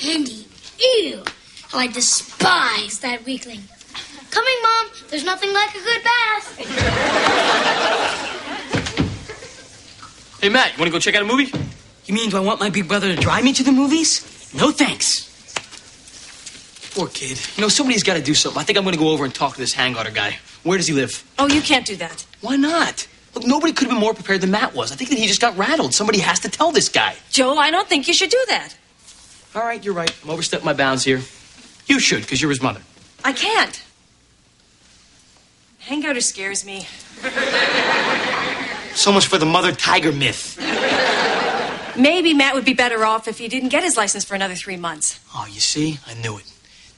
Andy, ew. How I despise that weakling. Coming, Mom. There's nothing like a good bath. Hey, Matt, you want to go check out a movie? You mean, do I want my big brother to drive me to the movies? No thanks. Poor kid. You know, somebody's got to do something. I think I'm going to go over and talk to this Hangarter guy. Where does he live? Oh, you can't do that. Why not? Look, nobody could have been more prepared than Matt was. I think that he just got rattled. Somebody has to tell this guy. Joe, I don't think you should do that. All right, you're right. I'm overstepping my bounds here. You should, because you're his mother. I can't. Hangarter scares me. So much for the mother tiger myth. Maybe Matt would be better off if he didn't get his license for another 3 months. Oh, you see? I knew it.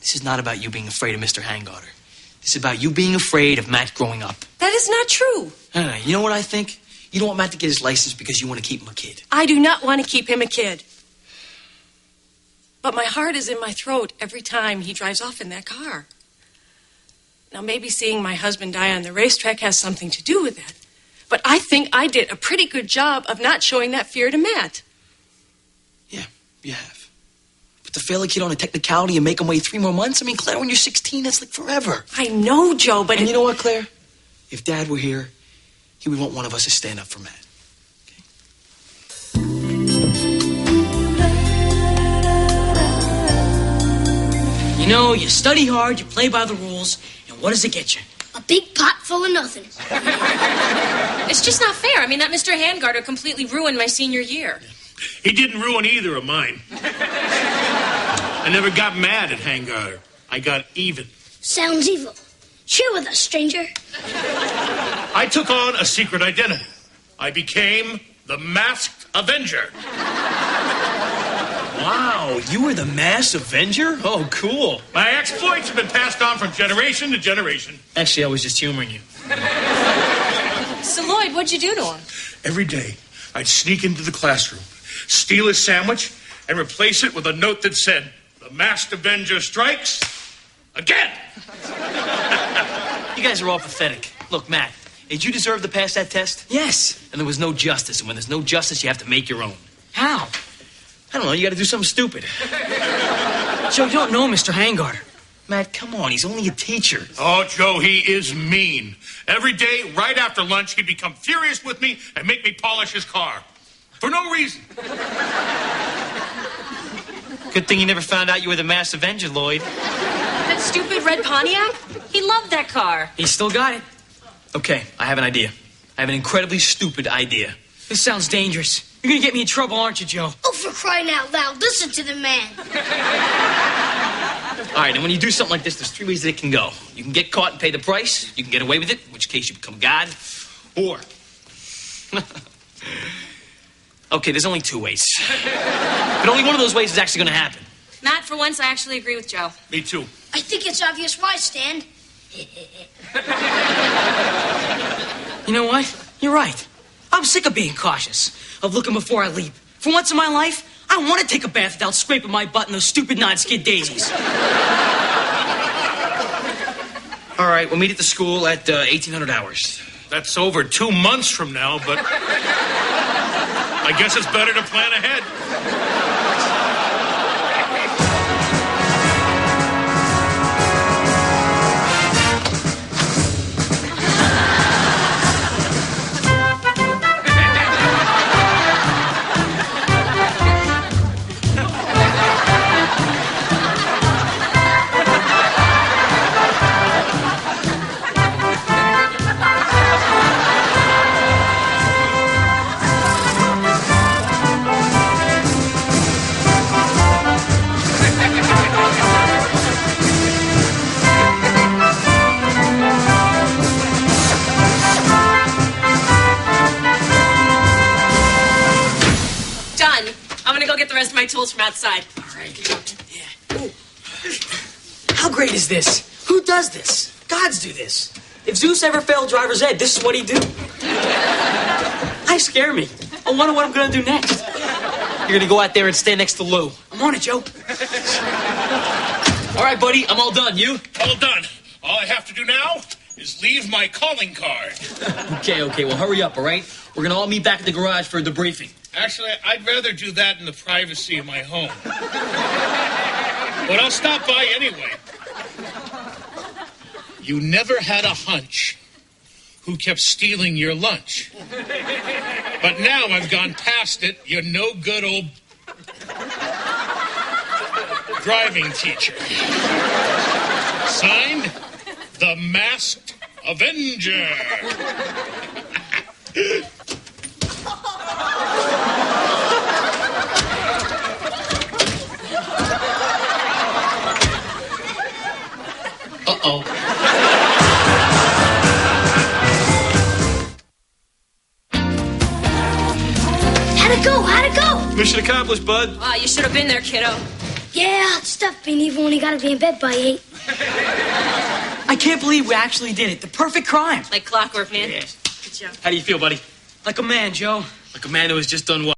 This is not about you being afraid of Mr. Hangarter. This is about you being afraid of Matt growing up. That is not true. You know what I think? You don't want Matt to get his license because you want to keep him a kid. I do not want to keep him a kid. But my heart is in my throat every time he drives off in that car. Now, maybe seeing my husband die on the racetrack has something to do with that. But I think I did a pretty good job of not showing that fear to Matt. Yeah, you have. But to fail a kid on a technicality and make him wait 3 more months? I mean, Claire, when you're 16, that's like forever. I know, Joe, but... And you know what, Claire? If Dad were here, he would want one of us to stand up for Matt. You know, you study hard, you play by the rules, and what does it get you? A big pot full of nothing. It's just not fair. I mean, that Mr. Hangarter completely ruined my senior year. He didn't ruin either of mine. I never got mad at Hangarter. I got even. Sounds evil. Share with us, stranger. I took on a secret identity. I became the Masked Avenger. Wow, you were the Masked Avenger? Oh, cool. My exploits have been passed on from generation to generation. Actually, I was just humoring you. So, Lloyd, what'd you do to him? Every day, I'd sneak into the classroom, steal his sandwich, and replace it with a note that said, "The Masked Avenger strikes again." You guys are all pathetic. Look, Matt, did you deserve to pass that test? Yes. And there was no justice. And when there's no justice, you have to make your own. How? I don't know. You got to do something stupid. Joe, you don't know Mr. Hangarter. Matt, come on. He's only a teacher. Oh, Joe, he is mean. Every day, right after lunch, he'd become furious with me and make me polish his car. For no reason. Good thing you never found out you were the Masked Avenger, Lloyd. That stupid red Pontiac? He loved that car. He still got it. Okay, I have an idea. I have an incredibly stupid idea. This sounds dangerous. You're gonna get me in trouble, aren't you, Joe? Oh, for crying out loud, listen to the man. All right, and when you do something like this, there's 3 ways that it can go. You can get caught and pay the price. You can get away with it, in which case you become God. Or... Okay, there's only 2 ways. But only one of those ways is actually going to happen. Matt, for once, I actually agree with Joe. Me too. I think it's obvious why, Stan. You know what? You're right. I'm sick of being cautious, of looking before I leap. For once in my life, I want to take a bath without scraping my butt in those stupid non-skid daisies. All right, we'll meet at the school at 1800 hours. That's over 2 months from now, but I guess it's better to plan ahead. My tools from outside. All right. Yeah. Ooh. How great is this? Who does this? Gods do this. If Zeus ever failed driver's ed, this is what he'd do. I scare me. I wonder what I'm going to do next. You're going to go out there and stand next to Lou. I'm on it, Joe. All right, buddy. I'm all done. You? All done. All I have to do now is leave my calling card. Okay. Well, hurry up, all right? We're going to all meet back at the garage for a debriefing. Actually, I'd rather do that in the privacy of my home. But I'll stop by anyway. You never had a hunch who kept stealing your lunch. But now I've gone past it. You're no good old driving teacher. Signed, the Masked Avenger. Uh-oh. How'd it go? How'd it go? Mission accomplished, bud. Wow, you should have been there, kiddo. Yeah, hot stuff, being even when you gotta be in bed by 8. I can't believe we actually did it. The perfect crime. Like clockwork, man. Yeah. Good job. How do you feel, buddy? Like a man, Joe. Like a man who has just done what?